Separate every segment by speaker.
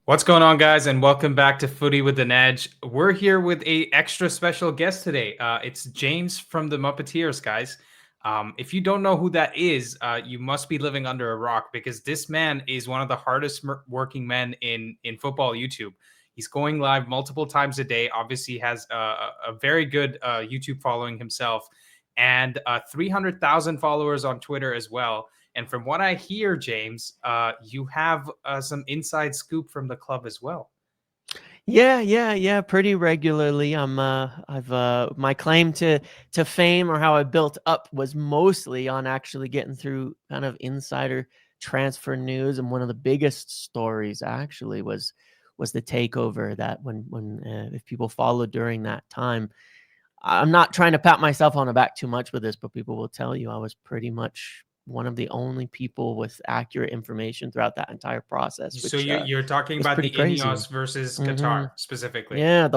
Speaker 1: What's going on, guys, and welcome back to Footy with an Edge. We're here with a extra special guest today. It's James from the Muppetiers, guys. If you don't know who that is, you must be living under a rock because this man is one of the hardest working men in football YouTube. He's going live multiple times a day. Obviously, has a very good YouTube following himself, and 300,000 followers on Twitter as well. And from what I hear, James, you have some inside scoop from the club as well.
Speaker 2: Yeah, pretty regularly. I've my claim to fame or how I built up was mostly on actually getting through kind of insider transfer news, and one of the biggest stories actually was the takeover that when if people followed during that time. I'm not trying to pat myself on the back too much with this, but people will tell you I was pretty much one of the only people with accurate information throughout that entire process,
Speaker 1: So
Speaker 2: which
Speaker 1: you're talking
Speaker 2: is
Speaker 1: about
Speaker 2: pretty
Speaker 1: the
Speaker 2: crazy.
Speaker 1: INEOS versus
Speaker 2: hmm
Speaker 1: Qatar specifically.
Speaker 2: Yeah,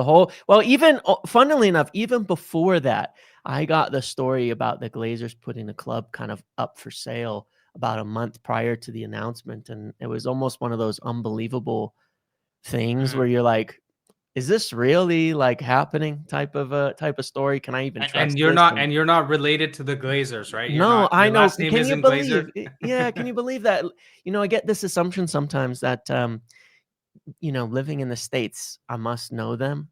Speaker 2: even funnily enough, even before that, I got the story about the Glazers putting the club kind of up for sale about a month prior to the announcement, and it was almost one of those unbelievable things
Speaker 1: Mm.
Speaker 2: where you're like, "Is this really like happening?" Type of story. Can I even
Speaker 1: And
Speaker 2: trust this? And
Speaker 1: you're not related to the Glazers, right? You're
Speaker 2: no,
Speaker 1: not.
Speaker 2: I
Speaker 1: Your
Speaker 2: know.
Speaker 1: last name
Speaker 2: Can you
Speaker 1: isn't Glazer.
Speaker 2: believe? Yeah, can you believe that? I get this assumption sometimes that living in the States, I must know them.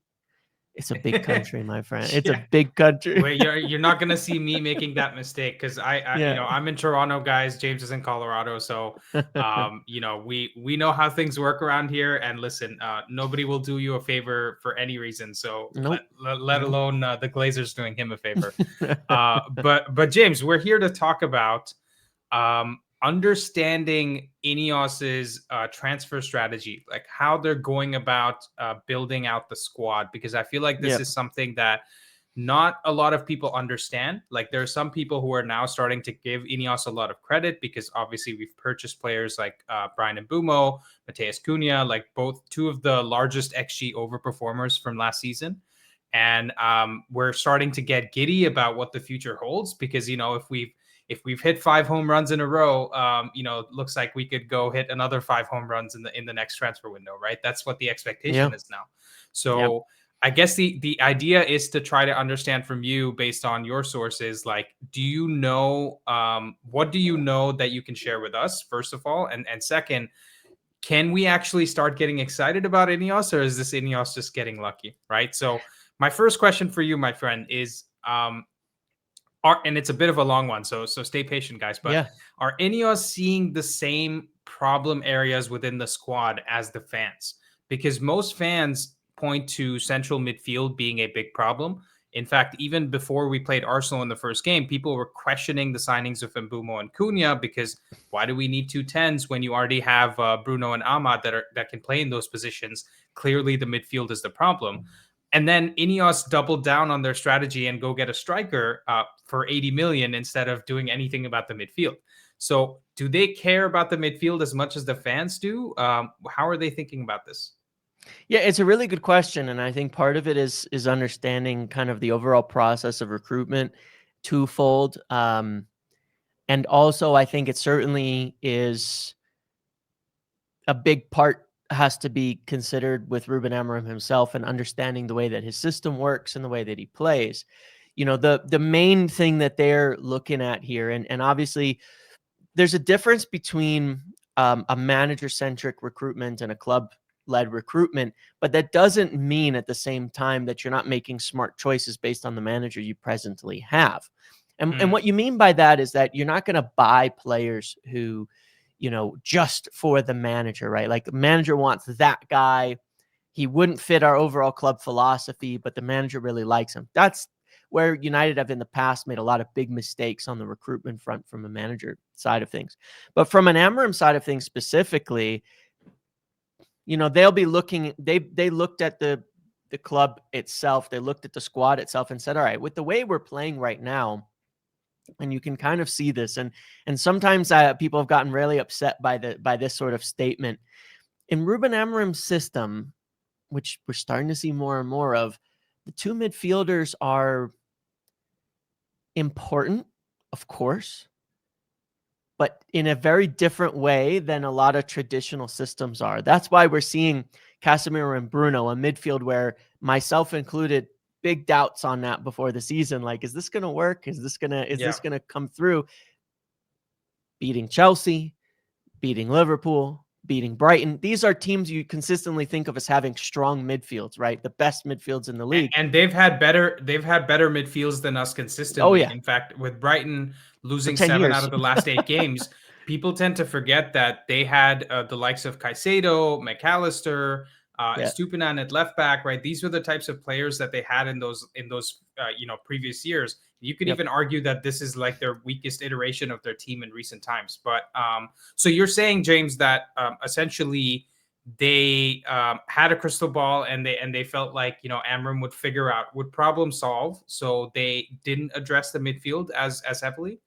Speaker 2: It's a big country, my friend. It's a
Speaker 1: Yeah.
Speaker 2: big country.
Speaker 1: Where you're not gonna see me making that mistake because
Speaker 2: Yeah.
Speaker 1: I'm in Toronto, guys. James is in Colorado, so we know how things work around here. And listen, nobody will do you a favor for any reason. So
Speaker 2: Nope.
Speaker 1: let
Speaker 2: Nope.
Speaker 1: alone the Glazers doing him a favor. But James, we're here to talk about understanding Ineos's transfer strategy, like how they're going about building out the squad, because I feel like this
Speaker 2: Yep.
Speaker 1: is something that not a lot of people understand. Like there are some people who are now starting to give Ineos a lot of credit because obviously we've purchased players like Brian Mbumo, Mateus Cunha, like both two of the largest XG overperformers from last season. And we're starting to get giddy about what the future holds because if we've hit 5 home runs in a row, it looks like we could go hit another 5 home runs in the next transfer window, right? That's what the expectation
Speaker 2: Yeah.
Speaker 1: is now.
Speaker 2: Yep.
Speaker 1: So I guess the idea is to try to understand from you based on your sources, like, do you know what do you know that you can share with us, first of all, and second, can we actually start getting excited about Ineos, or is this Ineos just getting lucky, right? So my first question for you, my friend, is and it's a bit of a long one, so stay patient, guys. But
Speaker 2: Yeah.
Speaker 1: are Ineos seeing the same problem areas within the squad as the fans? Because most fans point to central midfield being a big problem. In fact, even before we played Arsenal in the first game, people were questioning the signings of Mbumo and Cunha because why do we need two tens when you already have Bruno and Ahmad that can play in those positions? Clearly, the midfield is the problem. And then Ineos doubled down on their strategy and go get a striker for 80 million instead of doing anything about the midfield. So, do they care about the midfield as much as the fans do? How are they thinking about this?
Speaker 2: Yeah, it's a really good question, and I think part of it is understanding kind of the overall process of recruitment twofold. And also I think it certainly is a big part has to be considered with Ruben Amorim himself and understanding the way that his system works and the way that he plays. The main thing that they're looking at here, and obviously there's a difference between a manager-centric recruitment and a club-led recruitment, but that doesn't mean at the same time that you're not making smart choices based on the manager you presently have. And
Speaker 1: Mm,
Speaker 2: what you mean by that is that you're not going to buy players who, just for the manager, right? Like the manager wants that guy. He wouldn't fit our overall club philosophy, but the manager really likes him. That's where United have in the past made a lot of big mistakes on the recruitment front from a manager side of things. But from an Amorim side of things specifically, they'll be looking, they looked at the club itself, they looked at the squad itself and said, all right, with the way we're playing right now, and you can kind of see this, and sometimes people have gotten really upset by this sort of statement. In Ruben Amorim's system, which we're starting to see more and more of, the two midfielders are important, of course, but in a very different way than a lot of traditional systems are. That's why we're seeing Casemiro and Bruno, a midfield where myself included, big doubts on that before the season. Like, is this going to work? Is this going to come through? Beating Chelsea, beating Liverpool, beating Brighton. These are teams you consistently think of as having strong midfields, right? The best midfields in the league.
Speaker 1: And they've had better midfields than us consistently.
Speaker 2: Oh, yeah.
Speaker 1: In fact, with Brighton losing
Speaker 2: 10
Speaker 1: 7
Speaker 2: years.
Speaker 1: out of the last 8 games, people tend to forget that they had the likes of Caicedo, McAllister, Estupinan at left back, right? These were the types of players that they had in those previous years. You could even argue that this is like their weakest iteration of their team in recent times. But so you're saying, James, that essentially they had a crystal ball and they felt like, Amram would problem solve, so they didn't address the midfield as heavily.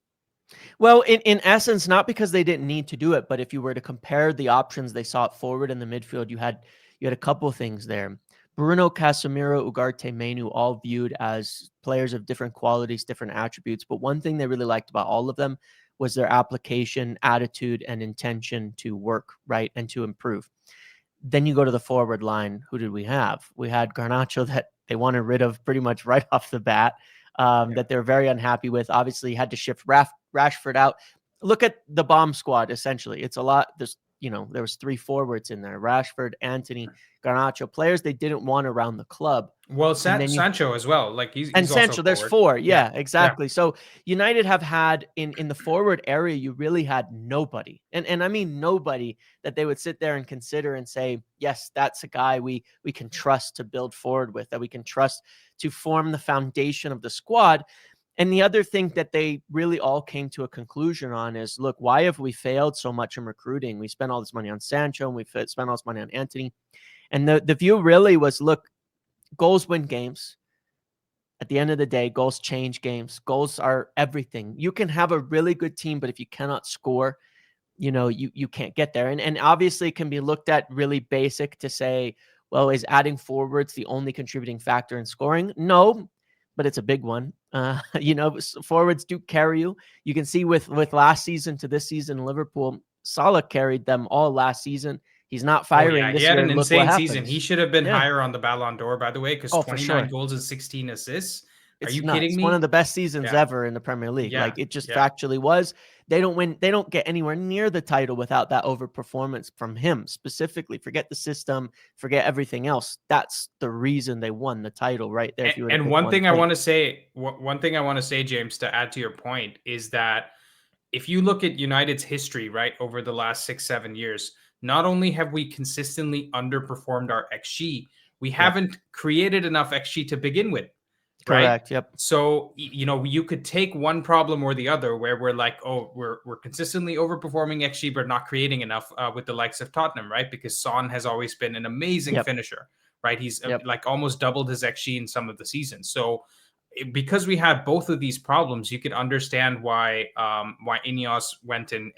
Speaker 2: Well, in essence, not because they didn't need to do it, but if you were to compare the options they saw forward in the midfield, you had a couple of things there. Bruno, Casemiro, Ugarte, Menu, all viewed as players of different qualities, different attributes. But one thing they really liked about all of them was their application, attitude, and intention to work, right, and to improve. Then you go to the forward line. Who did we have? We had Garnacho that they wanted rid of pretty much right off the bat, that they're very unhappy with. Obviously, had to shift Rashford out. Look at the bomb squad, essentially. It's a lot. There was 3 forwards in there: Rashford, Antony, Garnacho, players they didn't want around the club.
Speaker 1: Well, Sancho as well. Like he's
Speaker 2: Sancho,
Speaker 1: also
Speaker 2: there's
Speaker 1: forward.
Speaker 2: 4. Yeah, exactly. Yeah. So United have had in the forward area, you really had nobody. And I mean nobody that they would sit there and consider and say, yes, that's a guy we can trust to build forward with, that we can trust to form the foundation of the squad. And the other thing that they really all came to a conclusion on is, look, why have we failed so much in recruiting? We spent all this money on Sancho and we spent all this money on Antony. And the view really was, look, goals win games. At the end of the day, goals change games. Goals are everything. You can have a really good team, but if you cannot score, you can't get there. And obviously it can be looked at really basic to say, well, is adding forwards the only contributing factor in scoring? No, but it's a big one. Forwards do carry you. You can see with last season to this season, Liverpool, Salah carried them all last season. He's not firing this year.
Speaker 1: He had an insane season. He should have been higher on the Ballon d'Or, by the way, because 29 goals and 16 assists. Are you kidding me?
Speaker 2: It's one of the best seasons ever in the Premier League. Yeah. Like, it just factually was. They don't win. They don't get anywhere near the title without that overperformance from him specifically. Forget the system, forget everything else. That's the reason they won the title right there.
Speaker 1: And one thing I want to say, James, to add to your point, is that if you look at United's history, right, over the last 6-7 years, not only have we consistently underperformed our XG, we haven't created enough XG to begin with. Right?
Speaker 2: Correct. Yep.
Speaker 1: So, you could take one problem or the other, where we're like, oh, we're consistently overperforming XG, but not creating enough with the likes of Tottenham, right? Because Son has always been an amazing finisher, right? He's like almost doubled his XG in some of the seasons. So, because we had both of these problems, you could understand why INEOS went and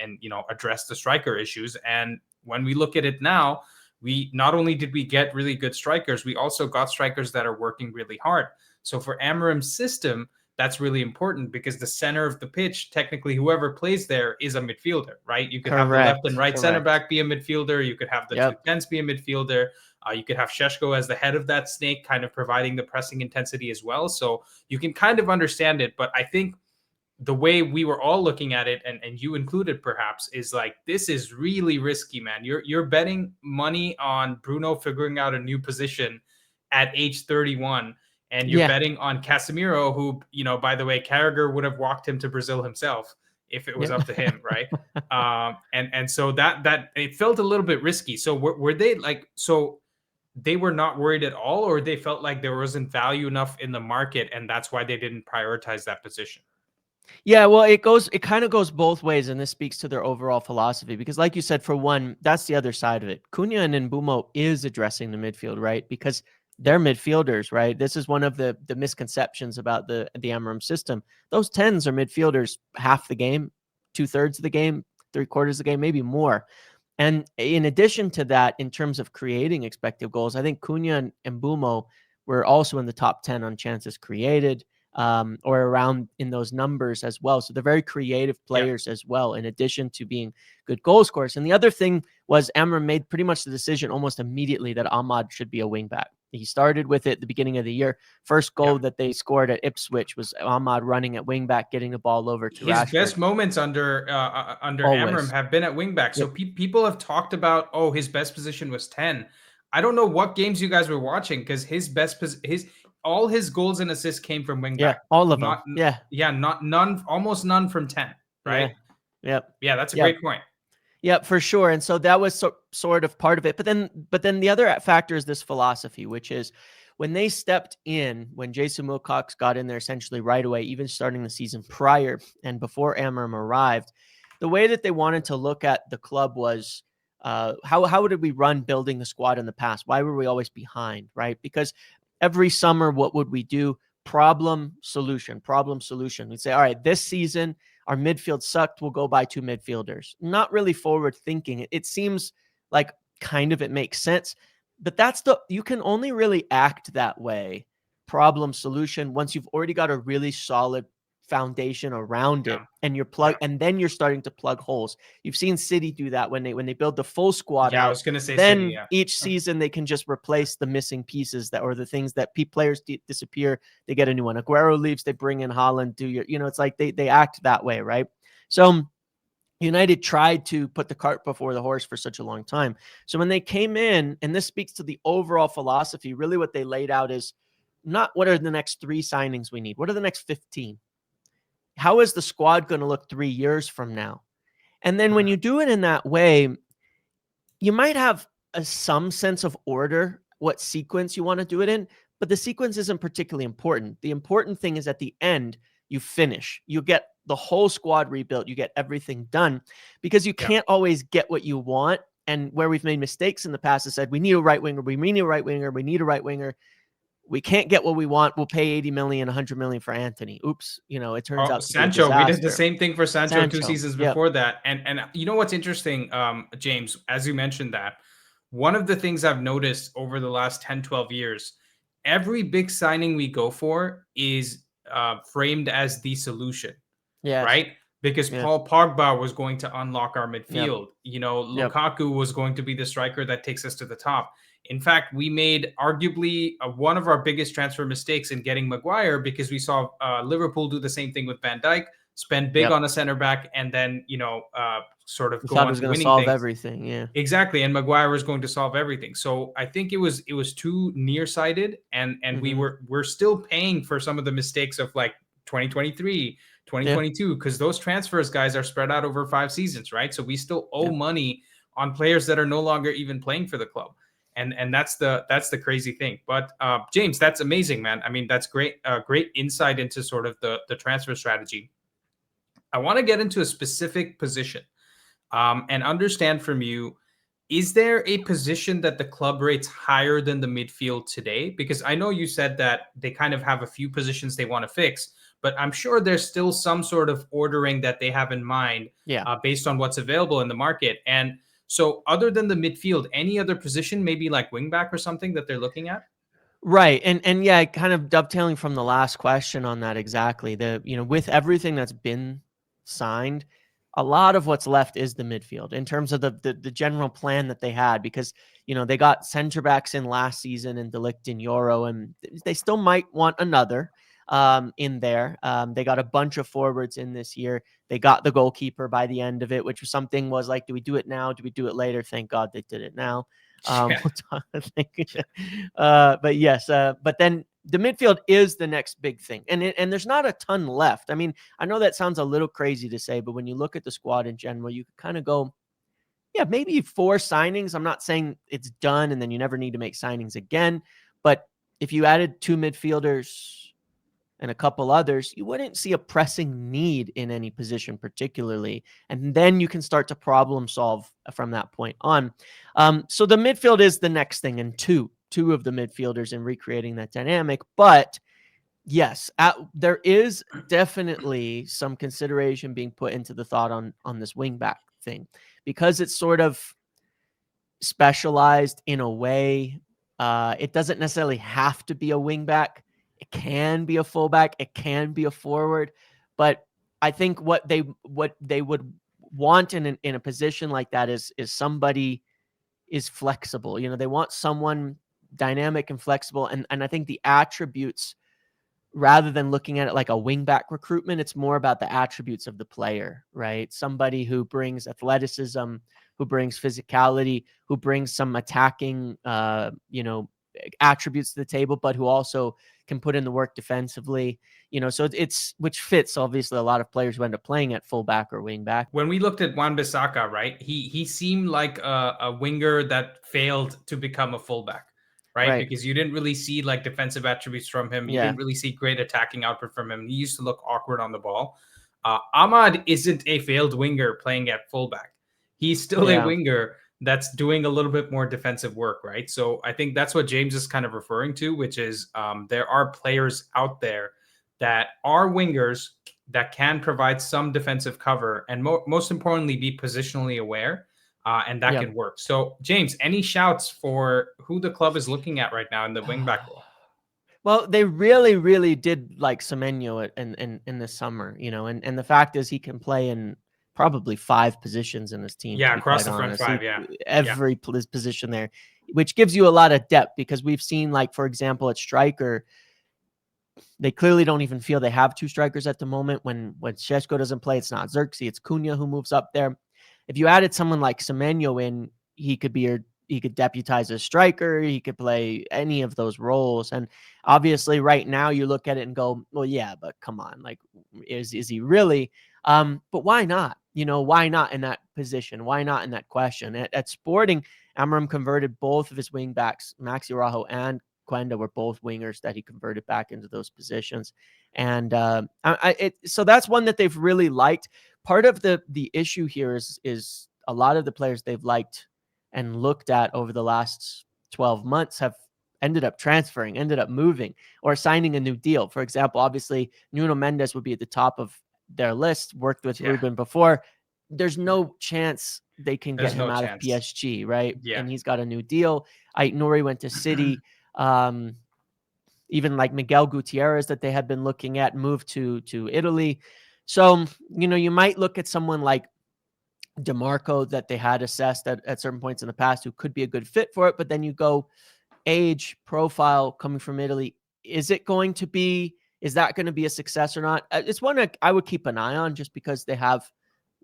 Speaker 1: addressed the striker issues. And when we look at it now, we not only did we get really good strikers, we also got strikers that are working really hard. So for Amram's system, that's really important, because the center of the pitch, technically, whoever plays there is a midfielder, right? You could have the left and right center back be a midfielder. You could have the 2 tens be a midfielder. You could have Šeško as the head of that snake, kind of providing the pressing intensity as well. So you can kind of understand it. But I think the way we were all looking at it, and you included perhaps, is like, this is really risky, man. You're betting money on Bruno figuring out a new position at age 31. And you're betting on Casemiro, who, by the way, Carragher would have walked him to Brazil himself if it was up to him, right? And so that it felt a little bit risky. So were they like, so they were not worried at all, or they felt like there wasn't value enough in the market, and that's why they didn't prioritize that position?
Speaker 2: Yeah, well, it kind of goes both ways, and this speaks to their overall philosophy, because like you said, for one, that's the other side of it. Cunha and Mbeumo is addressing the midfield, right? Because they're midfielders, right? This is one of the misconceptions about the Amram system. Those 10s are midfielders half the game, 2/3 of the game, 3/4 of the game, maybe more. And in addition to that, in terms of creating expected goals, I think Cunha and Mbeumo were also in the top 10 on chances created. or around in those numbers as well. So they're very creative players as well, in addition to being good goal scorers. And the other thing was Amram made pretty much the decision almost immediately that Ahmad should be a wingback. He started with it at the beginning of the year. First goal that they scored at Ipswich was Ahmad running at wingback, getting the ball over to Rashford.
Speaker 1: His best moments under Amram have been at wingback. So people have talked about, oh, his best position was 10. I don't know what games you guys were watching, because all his goals and assists came from wingback.
Speaker 2: Yeah, all of them.
Speaker 1: Almost none from 10. Right.
Speaker 2: Yeah,
Speaker 1: that's a great point.
Speaker 2: Yeah, for sure. And so that was sort of part of it. But then the other factor is this philosophy, which is when they stepped in, when Jason Wilcox got in there essentially right away, even starting the season prior and before Amram arrived, the way that they wanted to look at the club was how did we run building the squad in the past? Why were we always behind, right? Because every summer, what would we do? Problem, solution. We'd say, all right, this season, our midfield sucked. We'll go buy 2 midfielders. Not really forward thinking. It seems like kind of it makes sense, but you can only really act that way. Problem, solution, once you've already got a really solid foundation around it, and and then you're starting to plug holes. You've seen City do that when they build the full squad out.
Speaker 1: I was going to say
Speaker 2: then
Speaker 1: City,
Speaker 2: each season they can just replace the missing pieces or the things that players disappear. They get a new one. Aguero leaves, they bring in Haaland. It's like they act that way, right? So United tried to put the cart before the horse for such a long time. So when they came in, and this speaks to the overall philosophy, really what they laid out is not what are the next 3 signings we need. What are the next 15? How is the squad going to look 3 years from now? And then when you do it in that way, you might have some sense of order, what sequence you want to do it in, but the sequence isn't particularly important. The important thing is at the end, you finish. You get the whole squad rebuilt. You get everything done, because you can't always get what you want. And where we've made mistakes in the past is said, we need a right winger. We need a right winger. We need a right winger. We can't get what we want. We'll pay 80 million, 100 million for Anthony. Oops. It turns out to
Speaker 1: Sancho.
Speaker 2: be a
Speaker 1: we did the same thing for Sancho 2 seasons before that. And you know what's interesting, James, as you mentioned that, one of the things I've noticed over the last 10, 12 years, every big signing we go for is framed as the solution.
Speaker 2: Yeah.
Speaker 1: Right? Because Paul Pogba was going to unlock our midfield. Lukaku was going to be the striker that takes us to the top. In fact, we made arguably one of our biggest transfer mistakes in getting Maguire, because we saw Liverpool do the same thing with Van Dijk, spend big on a center back, and then sort of go on to winning
Speaker 2: solve
Speaker 1: things.
Speaker 2: Everything. Yeah,
Speaker 1: exactly. And Maguire was going to solve everything. So I think it was too nearsighted, and we're still paying for some of the mistakes of like 2023, 2022, because those transfers, guys, are spread out over 5 seasons, right? So we still owe money on players that are no longer even playing for the club. And that's the crazy thing. But James, that's amazing, man. I mean, that's great insight into sort of the transfer strategy. I want to get into a specific position and understand from you, is there a position that the club rates higher than the midfield today? Because I know you said that they kind of have a few positions they want to fix, but I'm sure there's still some sort of ordering that they have in mind based on what's available in the market. And so other than the midfield, any other position, maybe like wingback or something that they're looking at?
Speaker 2: Right. And yeah, kind of dovetailing from the last question on that exactly. With everything that's been signed, a lot of what's left is the midfield in terms of the general plan that they had, because, they got center backs in last season and De Ligt in Euro, and they still might want another in there. They got a bunch of forwards in this year. They got the goalkeeper by the end of it, which was something was like, do we do it now? Do we do it later? Thank God they did it now. But yes, but then the midfield is the next big thing. And there's not a ton left. I mean, I know that sounds a little crazy to say, but when you look at the squad in general, you kind of go, yeah, maybe 4 signings. I'm not saying it's done and then you never need to make signings again. But if you added 2 midfielders and a couple others, you wouldn't see a pressing need in any position particularly. And then you can start to problem solve from that point on. So the midfield is the next thing, and two of the midfielders in recreating that dynamic. But yes, there is definitely some consideration being put into the thought on this wingback thing, because it's sort of specialized in a way. It doesn't necessarily have to be a wingback. It can be a fullback, it can be a forward, but I think what they would want in a position like that is somebody is flexible. You know, they want someone dynamic and flexible, and I think the attributes, rather than looking at it like a wingback recruitment, it's more about the attributes of the player, right? Somebody who brings athleticism, who brings physicality, who brings some attacking, attributes to the table, but who also can put in the work defensively. You know, so it's which fits obviously a lot of players who end up playing at fullback or wingback.
Speaker 1: When we looked at Wan-Bissaka, right, he seemed like a winger that failed to become a fullback, right?
Speaker 2: Right.
Speaker 1: Because you didn't really see like defensive attributes from him. You
Speaker 2: Yeah.
Speaker 1: didn't really see great attacking output from him. He used to look awkward on the ball. Ahmad isn't a failed winger playing at fullback. He's still a
Speaker 2: Yeah.
Speaker 1: winger that's doing a little bit more defensive work, right? So I think that's what James is kind of referring to, which is there are players out there that are wingers that can provide some defensive cover and most importantly be positionally aware, and that
Speaker 2: Yeah.
Speaker 1: can work. So James, any shouts for who the club is looking at right now in the wingback role?
Speaker 2: Well, they really, really did like Semenyo in the summer, you know, and the fact is he can play in probably 5 positions in his team, to
Speaker 1: Yeah,
Speaker 2: be
Speaker 1: across
Speaker 2: quite
Speaker 1: the front
Speaker 2: honest.
Speaker 1: five. Yeah.
Speaker 2: Every position there, which gives you a lot of depth, because we've seen, like, for example, at striker, they clearly don't even feel they have 2 strikers at the moment. When Šeško doesn't play, it's not Xerxes, it's Cunha who moves up there. If you added someone like Semenyo in, he could deputize as striker. He could play any of those roles. And obviously right now you look at it and go, well, yeah, but come on, like, is he really? But why not? You know, why not in that position? Why not in that question? At Sporting, Amorim converted both of his wing backs, Maxi Araujo and Quenda, were both wingers that he converted back into those positions. And so that's one that they've really liked. Part of the issue here is a lot of the players they've liked and looked at over the last 12 months have ended up transferring, ended up moving, or signing a new deal. For example, obviously, Nuno Mendes would be at the top of their list, worked with Ruben before. There's no chance they can get him out of PSG, right?
Speaker 1: Yeah.
Speaker 2: And he's got a new deal. Nori went to City. Even like Miguel Gutierrez that they had been looking at moved to Italy. So, you know, you might look at someone like DeMarco that they had assessed at certain points in the past who could be a good fit for it. But then you go age, profile, coming from Italy. Is that going to be a success or not? It's one that I would keep an eye on, just because they have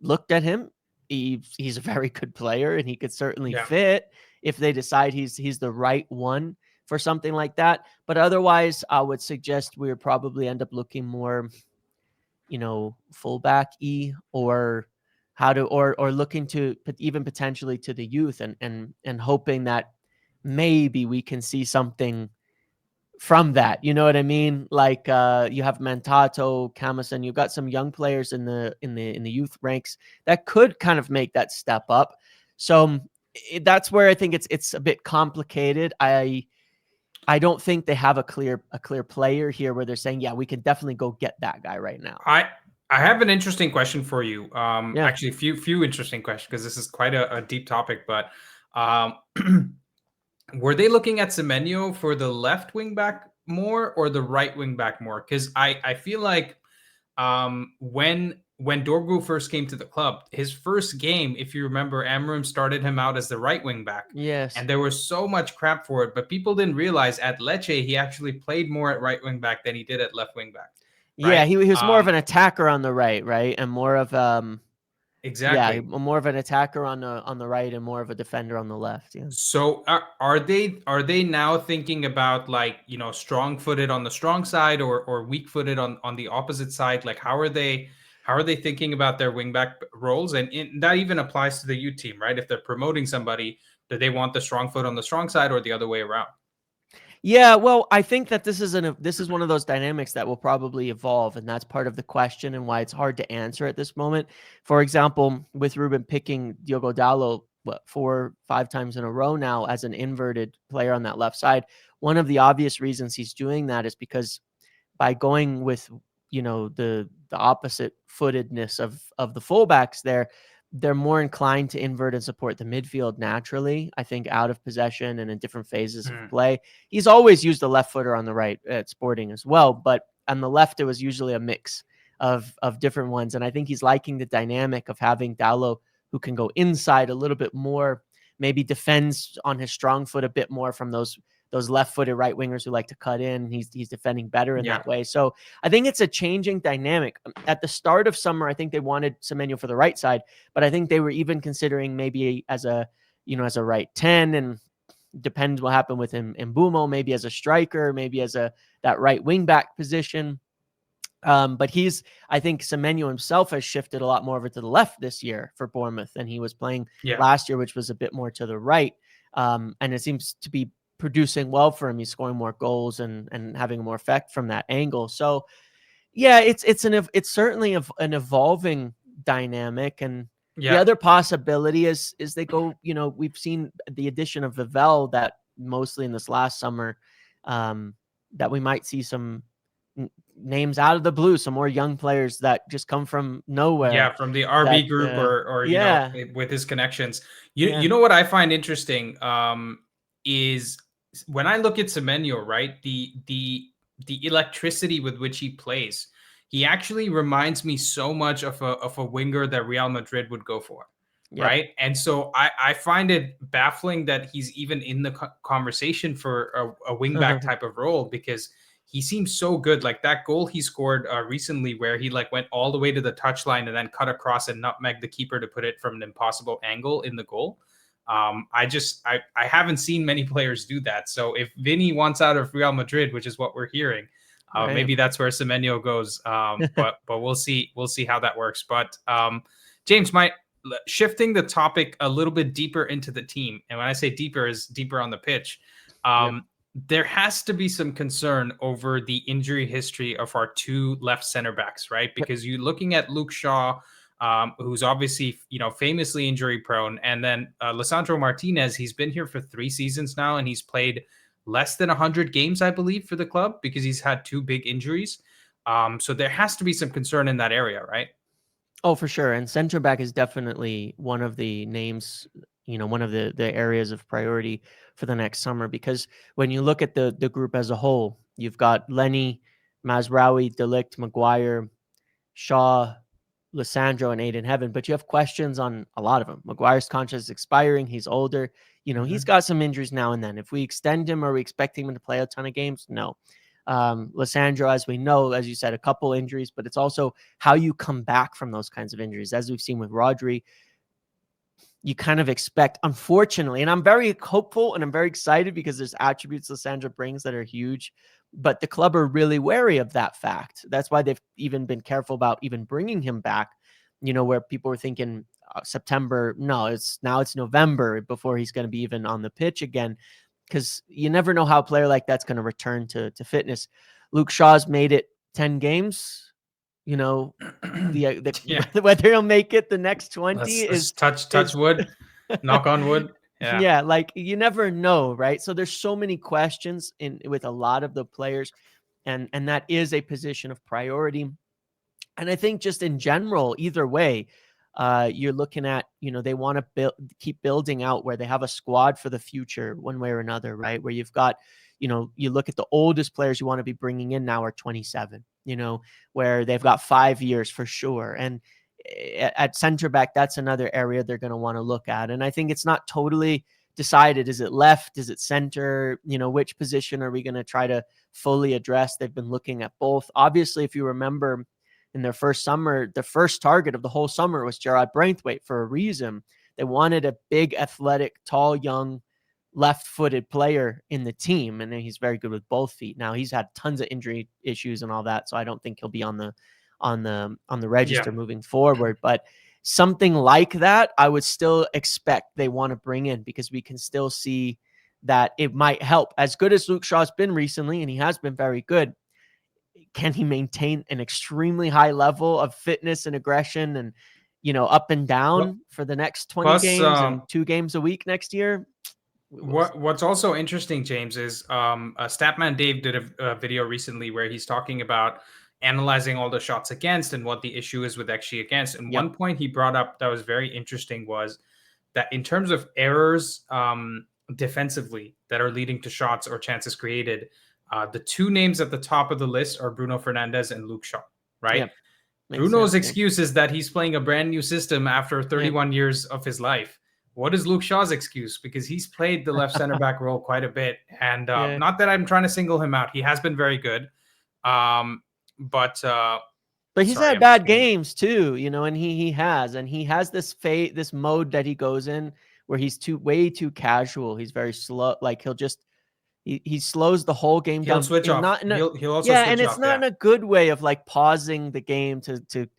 Speaker 2: looked at him. He's a very good player, and he could certainly fit if they decide he's the right one for something like that. But otherwise, I would suggest we would probably end up looking more, you know, fullback-y, or looking to even potentially to the youth, and hoping that maybe we can see something from that. You know what I mean? Like, you have Mantato, Camison, you've got some young players in the youth ranks that could kind of make that step up. So that's where I think it's a bit complicated. I don't think they have a clear player here where they're saying, yeah, we can definitely go get that guy right now.
Speaker 1: I have an interesting question for you. Actually, few interesting questions, because this is quite a deep topic. But were they looking at Semenyo for the left wing back more or the right wing back more? Because I feel like when Dorgu first came to the club, his first game, if you remember, Amorim started him out as the right wing back.
Speaker 2: Yes.
Speaker 1: And there was so much crap for it, but people didn't realize at Lecce, he actually played more at right wing back than he did at left wing back. Right?
Speaker 2: Yeah, he was more of an attacker on the right, and more of
Speaker 1: exactly.
Speaker 2: Yeah, more of an attacker on the right and more of a defender on the left. Yeah.
Speaker 1: So are they now thinking about, like, you know, strong footed on the strong side or weak footed on the opposite side? Like, how are they thinking about their wingback roles? And that even applies to the youth team, right? If they're promoting somebody, do they want the strong foot on the strong side or the other way around?
Speaker 2: Yeah, well, I think that this is one of those dynamics that will probably evolve, and that's part of the question and why it's hard to answer at this moment. For example, with Ruben picking Diogo Dalot 4-5 times in a row now as an inverted player on that left side, one of the obvious reasons he's doing that is because by going with, you know, the opposite footedness of the fullbacks there, they're more inclined to invert and support the midfield naturally, I think, out of possession and in different phases of play. He's always used the left footer on the right at Sporting as well, but on the left, it was usually a mix of different ones. And I think he's liking the dynamic of having Dalot, who can go inside a little bit more, maybe defends on his strong foot a bit more from those left-footed right wingers who like to cut in. He's defending better in that way. So I think it's a changing dynamic. At the start of summer, I think they wanted Semenyo for the right side, but I think they were even considering maybe as a right 10, and depends what happened with him and Mbumo, maybe as a striker, maybe as that right wing back position. But I think Semenyo himself has shifted a lot more over to the left this year for Bournemouth than he was playing last year, which was a bit more to the right. And it seems to be producing well for him. He's scoring more goals and having more effect from that angle. So yeah, it's certainly an evolving dynamic. And the other possibility is they go, we've seen the addition of Vivel that mostly in this last summer, that we might see some names out of the blue, some more young players that just come from nowhere.
Speaker 1: Yeah, from the RB group or you know, with his connections. You know what I find interesting is when I look at Semenyo, right? The electricity with which he plays, he actually reminds me so much of a winger that Real Madrid would go for. Right. And so I find it baffling that he's even in the conversation for a wingback type of role, because he seems so good. Like that goal he scored recently where he went all the way to the touchline and then cut across and nutmegged the keeper to put it from an impossible angle in the goal. I haven't seen many players do that. So if Vinny wants out of Real Madrid, which is what we're hearing, maybe that's where Semenyo goes. But we'll see how that works. But James, shifting the topic a little bit deeper into the team, and when I say deeper, is deeper on the pitch. There has to be some concern over the injury history of our two left center backs, right? Because you're looking at Luke Shaw, who's obviously, famously injury prone. And then Lisandro Martinez, he's been here for 3 seasons now, and he's played less than 100 games, I believe, for the club because he's had 2 big injuries. So there has to be some concern in that area, right?
Speaker 2: Oh, for sure. And center back is definitely one of the names, one of the areas of priority for the next summer, because when you look at the group as a whole, you've got Lenny, Mazraoui, De Ligt, Maguire, Shaw, Lissandro, and Aiden Heaven, but you have questions on a lot of them. Maguire's contract is expiring. He's older. He's got some injuries now and then. If we extend him, are we expecting him to play a ton of games? No. Lissandro, as we know, as you said, a couple injuries, but it's also how you come back from those kinds of injuries. As we've seen with Rodri, you kind of expect, unfortunately, and I'm very hopeful and I'm very excited because there's attributes Lissandro brings that are huge, but the club are really wary of that fact. That's why they've even been careful about even bringing him back, where people were thinking September. No, it's November before he's going to be even on the pitch again, because you never know how a player like that's going to return to fitness. Luke Shaw's made it 10 games. Whether he'll make it the next 20 is
Speaker 1: touch wood, knock on wood.
Speaker 2: Yeah, you never know, right? So there's so many questions with a lot of the players, and that is a position of priority. And I think just in general, either way, you're looking at, they want to keep building out where they have a squad for the future one way or another, right? Where you've got, you look at the oldest players you want to be bringing in now are 27, where they've got 5 years for sure. And at center back, that's another area they're going to want to look at. And I think it's not totally decided. Is it left? Is it center? Which position are we going to try to fully address? They've been looking at both. Obviously, if you remember in their first summer, the first target of the whole summer was Gerard Braithwaite for a reason. They wanted a big, athletic, tall, young, left-footed player in the team, and he's very good with both feet. Now he's had tons of injury issues and all that, so I don't think he'll be on the register moving forward. But something like that, I would still expect they want to bring in, because we can still see that it might help. As good as Luke Shaw's been recently, and he has been very good, can he maintain an extremely high level of fitness and aggression and, up and down for the next 20 games and 2 games a week next year?
Speaker 1: What's also interesting, James, is Statman Dave did a video recently where he's talking about, analyzing all the shots against and what the issue is with XG against. And one point he brought up that was very interesting was that in terms of errors defensively that are leading to shots or chances created, the two names at the top of the list are Bruno Fernandes and Luke Shaw, right? Bruno's excuse is that he's playing a brand new system after 31 years of his life. What is Luke Shaw's excuse? Because he's played the left center back role quite a bit. And not that I'm trying to single him out. He has been very good. But
Speaker 2: he's had bad games too, you know, and he has this mode that he goes in where he's way too casual. He's very slow. Like he slows the whole game down.
Speaker 1: He'll switch off. He'll also switch
Speaker 2: and it's
Speaker 1: off,
Speaker 2: not in a good way of like pausing the game to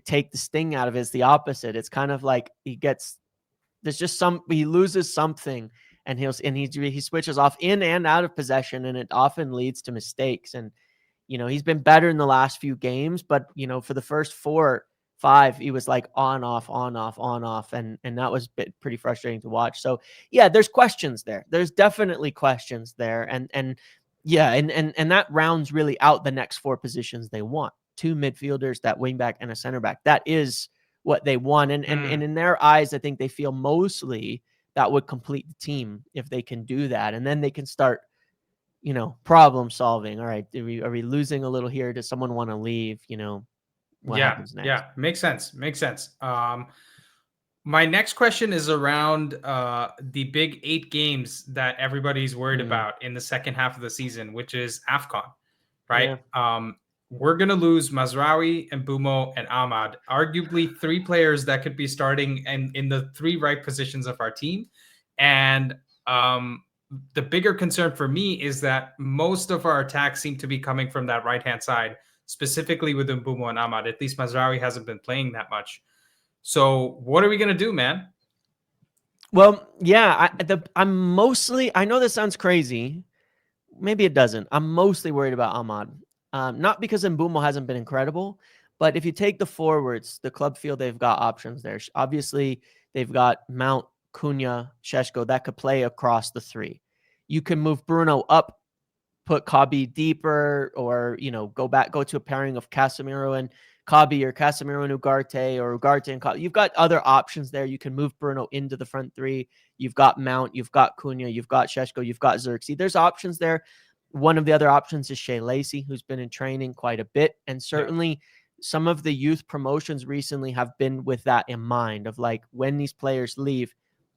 Speaker 2: take the sting out of it. It's the opposite. It's kind of like he loses something and he switches off in and out of possession, and it often leads to mistakes. And you know, he's been better in the last few games, but you know, for the first 4-5, he was like on, off, and that was pretty frustrating to watch. So yeah, there's questions there. There's definitely questions there. And that rounds really out the next 4 positions they want. 2 midfielders, that wingback and a center back. That is what they want. And in their eyes, I think they feel mostly that would complete the team if they can do that. And then they can start, you know, problem solving. All right, are we losing a little here? Does someone want to leave? You know, what happens next?
Speaker 1: Yeah, makes sense. My next question is around the big 8 games that everybody's worried about in the second half of the season, which is AFCON, right? Yeah. We're going to lose Mazraoui and Bumo and Ahmad, arguably 3 players that could be starting in the 3 right positions of our team. And the bigger concern for me is that most of our attacks seem to be coming from that right-hand side, specifically with Bumo and Ahmad. At least Mazraoui hasn't been playing that much. So what are we going to do, man?
Speaker 2: Well, yeah, I'm mostly, I know this sounds crazy. Maybe it doesn't. I'm mostly worried about Ahmad. Not because Mbumo hasn't been incredible, but if you take the forwards, the club field, they've got options there. Obviously, they've got Mount, Cunha, Šeško that could play across the 3. You can move Bruno up, put Kabi deeper, or, you know, go to a pairing of Casemiro and Kabi, or Casemiro and Ugarte, or Ugarte and Kabi. You've got other options there. You can move Bruno into the front 3. You've got Mount, you've got Cunha, you've got Šeško, you've got Xerxes. There's options there. One of the other options is Shea Lacey, who's been in training quite a bit. And certainly some of the youth promotions recently have been with that in mind, of like, when these players leave,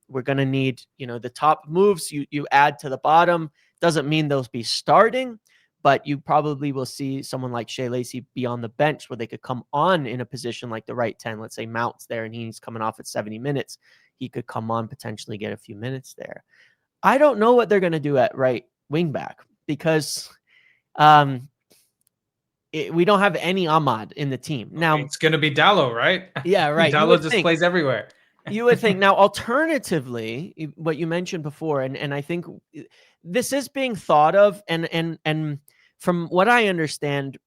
Speaker 2: we're going to need, you know, the top moves you add to the bottom. Doesn't mean they'll be starting, but you probably will see someone like Shea Lacey be on the bench where they could come on in a position like the right 10. Let's say Mount's there and he's coming off at 70 minutes. He could come on, potentially get a few minutes there. I don't know what they're going to do at right wing back, because we don't have any Ahmad in the team. Now
Speaker 1: it's going to be Dallo, right?
Speaker 2: Yeah, right.
Speaker 1: Dallo just plays everywhere.
Speaker 2: You would think. Now, alternatively, what you mentioned before, and I think this is being thought of, and from what I understand,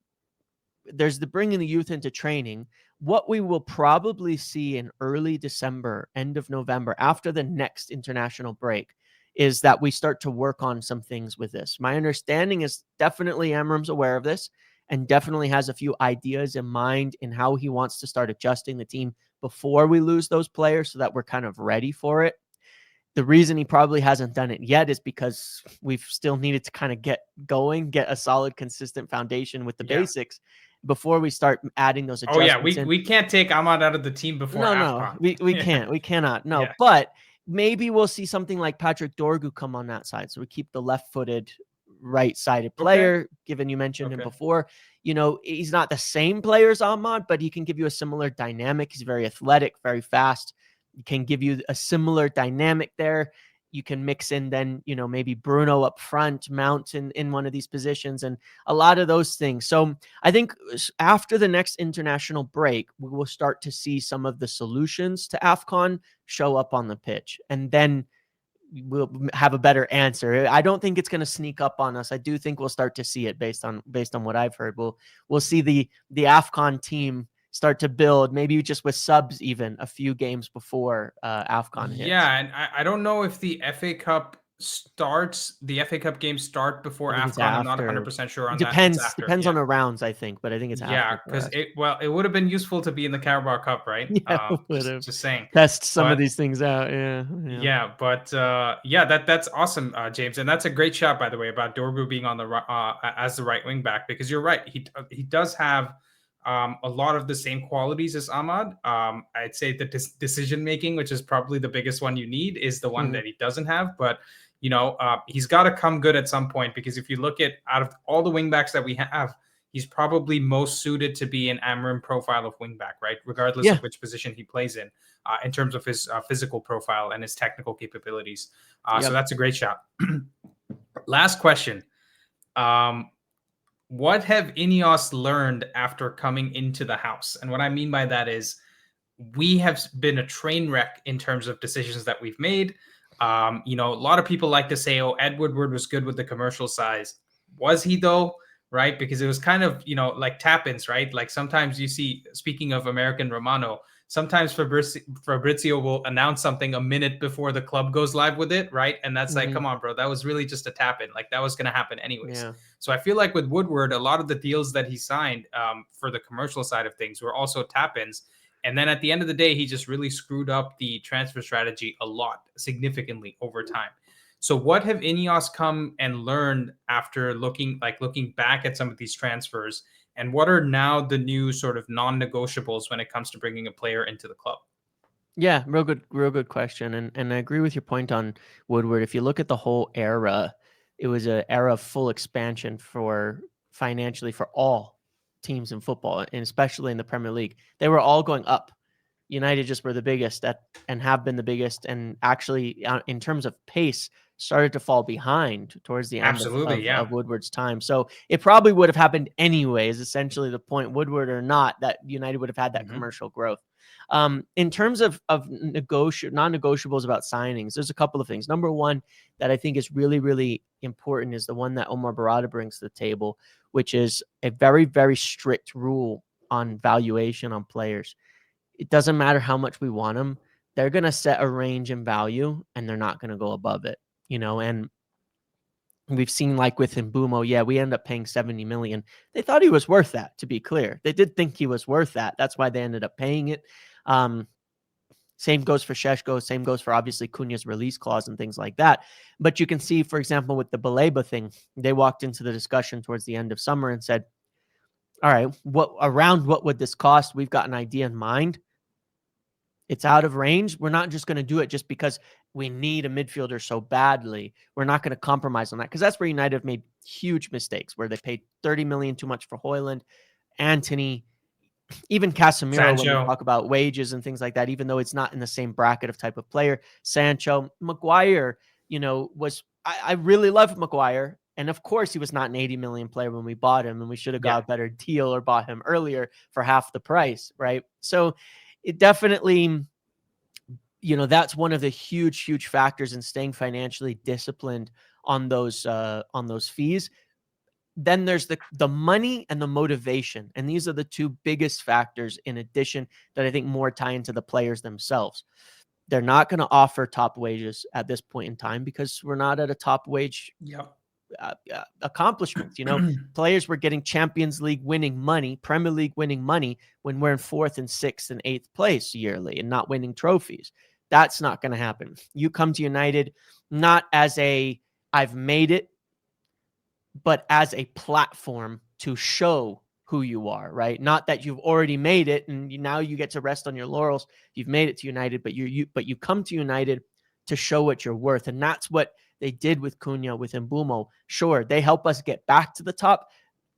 Speaker 2: there's the bringing the youth into training. What we will probably see in early December, end of November, after the next international break, is that we start to work on some things with this. My understanding is definitely Amram's aware of this and definitely has a few ideas in mind in how he wants to start adjusting the team before we lose those players, so that we're kind of ready for it. The reason he probably hasn't done it yet is because we've still needed to kind of get going, get a solid, consistent foundation with the basics before we start adding those adjustments.
Speaker 1: Oh yeah, we can't take Ahmad out of the team before AFCON.
Speaker 2: No, we can't. We cannot. No, but maybe we'll see something like Patrick Dorgu come on that side. So we keep the left-footed, right-sided player, given you mentioned him before. You know, he's not the same player as Ahmad, but he can give you a similar dynamic. He's very athletic, very fast. He can give you a similar dynamic there. You can mix in then, you know, maybe Bruno up front, Mount in one of these positions, and a lot of those things. So I think after the next international break, we will start to see some of the solutions to AFCON show up on the pitch, and then we'll have a better answer. I don't think it's going to sneak up on us. I do think we'll start to see it based on what I've heard. We'll see the AFCON team start to build, maybe just with subs even a few games before AFCON hits.
Speaker 1: Yeah, and I don't know if the FA Cup starts the FA Cup games start before
Speaker 2: I think it's
Speaker 1: AFCON. I'm not
Speaker 2: after.
Speaker 1: 100% sure on that. It's
Speaker 2: Depends
Speaker 1: after.
Speaker 2: depends
Speaker 1: Yeah.
Speaker 2: on the rounds, I think, but I think it's
Speaker 1: Yeah,
Speaker 2: after for
Speaker 1: because
Speaker 2: us.
Speaker 1: it would have been useful to be in the Carabao Cup, right?
Speaker 2: Yeah, it would have.
Speaker 1: Just saying.
Speaker 2: Test some of
Speaker 1: But
Speaker 2: these things out. Yeah.
Speaker 1: yeah, but yeah, that's awesome, James, and that's a great shot, by the way, about Dorgu being on the as the right wing back, because you're right, he does have a lot of the same qualities as Ahmad. I'd say the decision making, which is probably the biggest one you need, is the one
Speaker 2: Mhm.
Speaker 1: that he doesn't have. But he's got to come good at some point, because if you look at out of all the wing backs that we have, he's probably most suited to be an Amrim profile of wing back, right? Regardless
Speaker 2: Yeah.
Speaker 1: of which position he plays in terms of his physical profile and his technical capabilities. So
Speaker 2: Yep.
Speaker 1: that's a great shot. Last question. What have INEOS learned after coming into the house? And what I mean by that is we have been a train wreck in terms of decisions that we've made. A lot of people like to say, oh, Ed Woodward was good with the commercial size. Was he though? Right? Because it was kind of, like tap-ins, right? Like sometimes you see, speaking of American Romano, sometimes Fabrizio will announce something a minute before the club goes live with it, right? And that's like,
Speaker 2: Mhm.
Speaker 1: come on, bro, that was really just a tap-in. Like that was going to happen anyways.
Speaker 2: Yeah.
Speaker 1: So I feel like with Woodward, a lot of the deals that he signed for the commercial side of things were also tap-ins. And then at the end of the day, he just really screwed up the transfer strategy a lot, significantly over time. So what have INEOS come and learned after looking back at some of these transfers, and what are now the new sort of non-negotiables when it comes to bringing a player into the club?
Speaker 2: Yeah, real good question. And I agree with your point on Woodward. If you look at the whole era, it was an era of full expansion for financially for all teams in football, and especially in the Premier League. They were all going up. United just were the biggest and have been the biggest, and actually in terms of pace started to fall behind towards the end
Speaker 1: Absolutely, yeah.
Speaker 2: of Woodward's time. So it probably would have happened anyway, is essentially the point, Woodward or not, that United would have had that commercial growth. In terms of non-negotiables about signings, there's a couple of things. Number one that I think is really, really important is the one that Omar Barada brings to the table, which is a very, very strict rule on valuation on players. It doesn't matter how much we want them. They're going to set a range in value and they're not going to go above it, and we've seen like with Mbumo, yeah, we end up paying 70 million. They thought he was worth that, to be clear. They did think he was worth that. That's why they ended up paying it. Same goes for Šeško. Same goes for obviously Cunha's release clause and things like that. But you can see, for example, with the Baleba thing, they walked into the discussion towards the end of summer and said, all right, what would this cost? We've got an idea in mind. It's out of range. We're not just going to do it just because we need a midfielder so badly. We're not going to compromise on that, because that's where United have made huge mistakes, where they paid 30 million too much for Højlund, Antony, even Casemiro, when we
Speaker 1: Sancho.
Speaker 2: talk about wages and things like that, even though it's not in the same bracket of type of player. Sancho, Maguire, I really love Maguire. And of course, he was not an 80 million player when we bought him, and we should have got a better deal or bought him earlier for half the price, right? So it definitely, that's one of the huge factors in staying financially disciplined on those fees. Then there's the money and the motivation. And these are the two biggest factors, in addition, that I think more tie into the players themselves. They're not going to offer top wages at this point in time because we're not at a top wage accomplishments. Players were getting Champions League winning money, Premier League winning money when we're in 4th and 6th and 8th place yearly and not winning trophies. That's not going to happen. You come to United not as I've made it, but as a platform to show who you are, right? Not that you've already made it and now you get to rest on your laurels. You've made it to United, but you come to United to show what you're worth. And that's what they did with Cunha, with Mbumo. Sure, they help us get back to the top.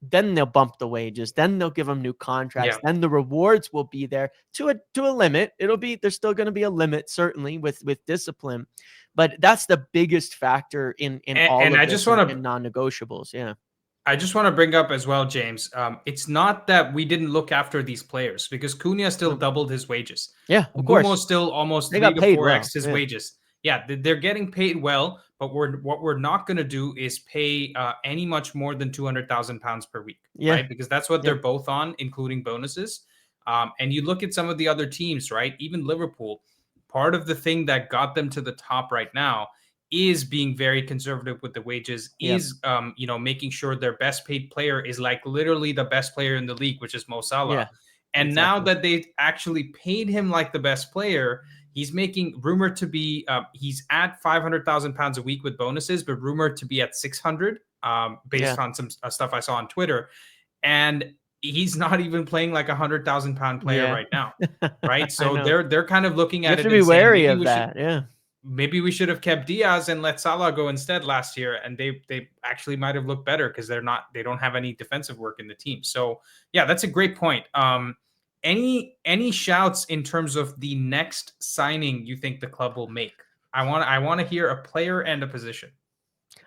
Speaker 2: Then they'll bump the wages. Then they'll give them new contracts.
Speaker 1: Yeah.
Speaker 2: Then the rewards will be there to a limit. There's still going to be a limit, certainly, with discipline. But that's the biggest factor in all of this in non-negotiables. Yeah.
Speaker 1: I just want to bring up as well, James. It's not that we didn't look after these players, because Cunha still doubled his wages.
Speaker 2: Yeah, of
Speaker 1: Mbumo
Speaker 2: course.
Speaker 1: Still almost
Speaker 2: They
Speaker 1: 3
Speaker 2: got
Speaker 1: to
Speaker 2: paid
Speaker 1: 4x
Speaker 2: well.
Speaker 1: his wages. Yeah, they're getting paid well, but what we're not going to do is pay any much more than £200,000 per week, right? Because that's what they're both on, including bonuses. And you look at some of the other teams, right? Even Liverpool. Part of the thing that got them to the top right now is being very conservative with the wages,
Speaker 2: Yep.
Speaker 1: is making sure their best paid player is like literally the best player in the league, which is Mo Salah.
Speaker 2: Yeah,
Speaker 1: And now
Speaker 2: exactly.
Speaker 1: that they actually paid him like the best player, he's making rumored to be he's at £500,000 a week with bonuses, but rumored to be at 600 based on some stuff I saw on Twitter. And he's not even playing like £100,000 player
Speaker 2: Yeah.
Speaker 1: right now, right?
Speaker 2: I
Speaker 1: So
Speaker 2: know.
Speaker 1: they're kind of looking
Speaker 2: You
Speaker 1: at
Speaker 2: have
Speaker 1: it
Speaker 2: to be
Speaker 1: and saying
Speaker 2: wary of that. Yeah.
Speaker 1: maybe we should have kept Diaz and let Salah go instead last year, and they actually might have looked better because they don't have any defensive work in the team. So yeah, that's a great point. Any shouts in terms of the next signing you think the club will make? I want to hear a player and a position.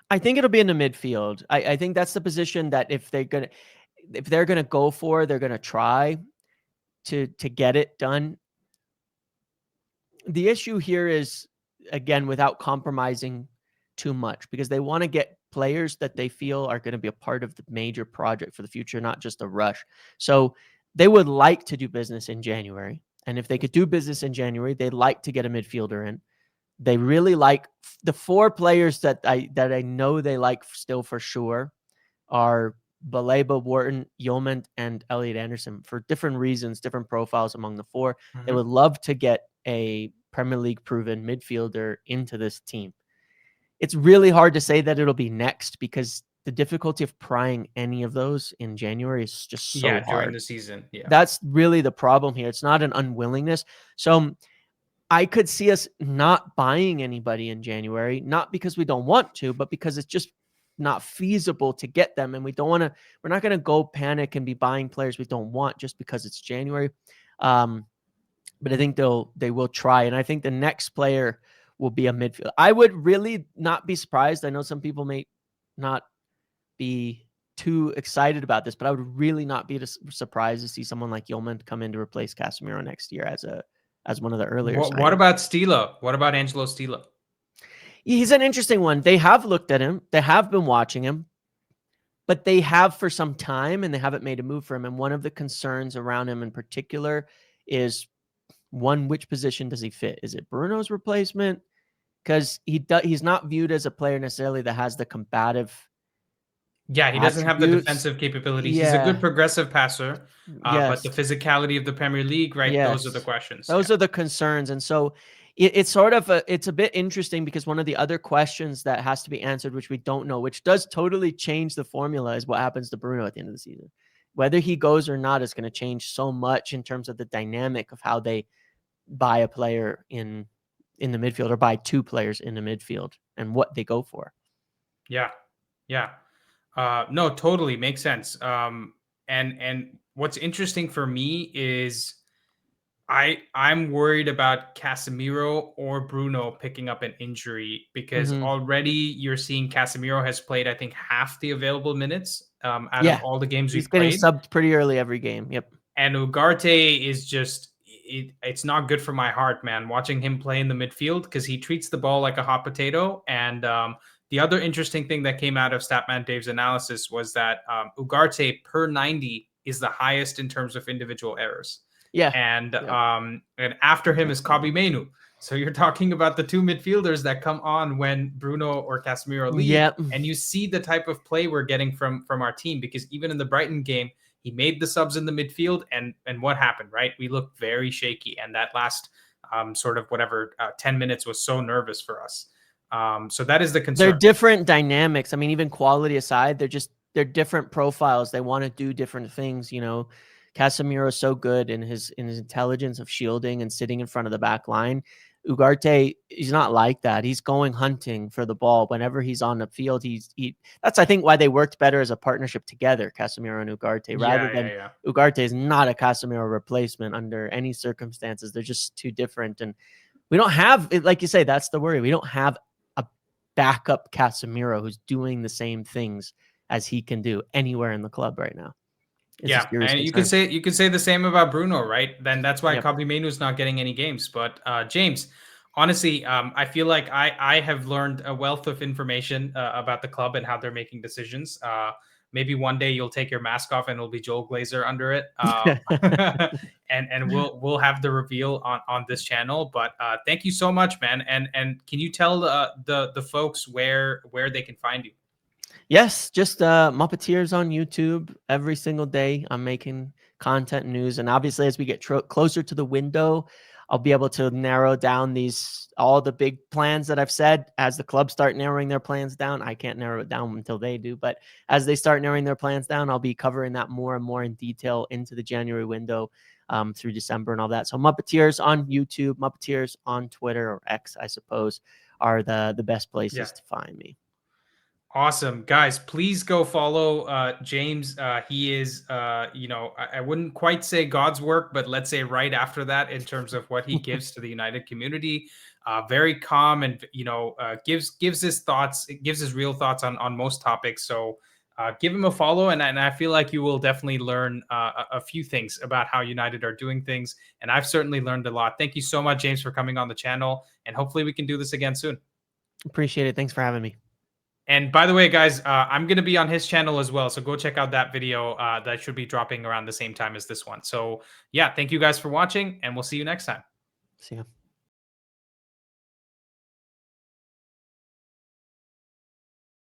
Speaker 2: I think it'll be in the midfield. I think that's the position that if they're gonna go for, they're gonna try to get it done. The issue here is, again, without compromising too much, because they want to get players that they feel are going to be a part of the major project for the future, not just a rush. So they would like to do business in January. And if they could do business in January, they'd like to get a midfielder in. They really like the 4 players that I know they like still for sure are Baleba, Wharton, Yeoman, and Elliot Anderson for different reasons, different profiles among the 4.
Speaker 1: Mm-hmm.
Speaker 2: They would love to get a Premier League proven midfielder into this team. It's really hard to say that it'll be next because the difficulty of prying any of those in January is just so hard.
Speaker 1: During the season. Yeah.
Speaker 2: That's really the problem here. It's not an unwillingness. So I could see us not buying anybody in January, not because we don't want to, but because it's just not feasible to get them. And we're not going to go panic and be buying players we don't want just because it's January. But I think they will try. And I think the next player will be a midfield. I would really not be surprised. I know some people may not be too excited about this, but I would really not be surprised to see someone like Yeoman come in to replace Casemiro next year as one of the earlier signings.
Speaker 1: What about Stila? What about Angelo Stila?
Speaker 2: He's an interesting one. They have looked at him. They have been watching him, but they have for some time, and they haven't made a move for him. And one of the concerns around him in particular is, one, which position does he fit? Is it Bruno's replacement? Because he's not viewed as a player necessarily that has the combative.
Speaker 1: Yeah, he doesn't have the defensive capabilities. Yeah. He's a good progressive passer, but the physicality of the Premier League, right? Yes. Those are the questions.
Speaker 2: Those are the concerns. And so it's sort of it's a bit interesting because one of the other questions that has to be answered, which we don't know, which does totally change the formula, is what happens to Bruno at the end of the season. Whether he goes or not is going to change so much in terms of the dynamic of how they buy a player in the midfield or buy 2 players in the midfield and what they go for.
Speaker 1: Yeah. No, totally makes sense. And what's interesting for me is I'm worried about Casemiro or Bruno picking up an injury because already you're seeing Casemiro has played, I think, half the available minutes out of all the games we've played.
Speaker 2: He's getting subbed pretty early every game. Yep.
Speaker 1: And Ugarte is just, it's not good for my heart, man, watching him play in the midfield because he treats the ball like a hot potato. And the other interesting thing that came out of Statman Dave's analysis was that Ugarte per 90 is the highest in terms of individual errors.
Speaker 2: Yeah.
Speaker 1: And after him is Kobbie Mainoo. So you're talking about the 2 midfielders that come on when Bruno or Casemiro leave.
Speaker 2: Yep.
Speaker 1: And you see the type of play we're getting from our team, because even in the Brighton game, he made the subs in the midfield, and what happened, right? We looked very shaky, and that last 10 minutes was so nervous for us. So that is the concern.
Speaker 2: They're different dynamics. I mean, even quality aside, they're different profiles. They want to do different things. You know, Casemiro is so good in his intelligence of shielding and sitting in front of the back line. Ugarte, he's not like that. He's going hunting for the ball whenever he's on the field. That's, I think, why they worked better as a partnership together, Casemiro and Ugarte, rather than Ugarte is not a Casemiro replacement under any circumstances. They're just too different. And we don't have, like you say, that's the worry. We don't have a backup Casemiro who's doing the same things as he can do anywhere in the club right now.
Speaker 1: Yeah, and you could say the same about Bruno, right? Then that's why Kobbie Mainoo is not getting any games. But James, honestly, I feel like I have learned a wealth of information about the club and how they're making decisions. Maybe one day you'll take your mask off and it'll be Joel Glazer under it. And we'll have the reveal on this channel. But thank you so much, man. And can you tell the folks where they can find you?
Speaker 2: Yes, just Muppetiers on YouTube every single day. I'm making content news, and obviously as we get closer to the window, I'll be able to narrow down all the big plans that I've said. As the clubs start narrowing their plans down, I can't narrow it down until they do, but as they start narrowing their plans down, I'll be covering that more and more in detail into the January window through December and all that. So Muppetiers on YouTube, Muppetiers on Twitter, or X, I suppose, are the best places to find me.
Speaker 1: Awesome, guys. Please go follow James. He is, I wouldn't quite say God's work, but let's say right after that in terms of what he gives to the United community. Very calm and, gives his thoughts, gives his real thoughts on most topics. So give him a follow. And I feel like you will definitely learn a few things about how United are doing things. And I've certainly learned a lot. Thank you so much, James, for coming on the channel. And hopefully we can do this again soon.
Speaker 2: Appreciate it. Thanks for having me.
Speaker 1: And by the way, guys, I'm going to be on his channel as well. So go check out that video that should be dropping around the same time as this one. So yeah, thank you guys for watching, and we'll see you next time.
Speaker 2: See ya.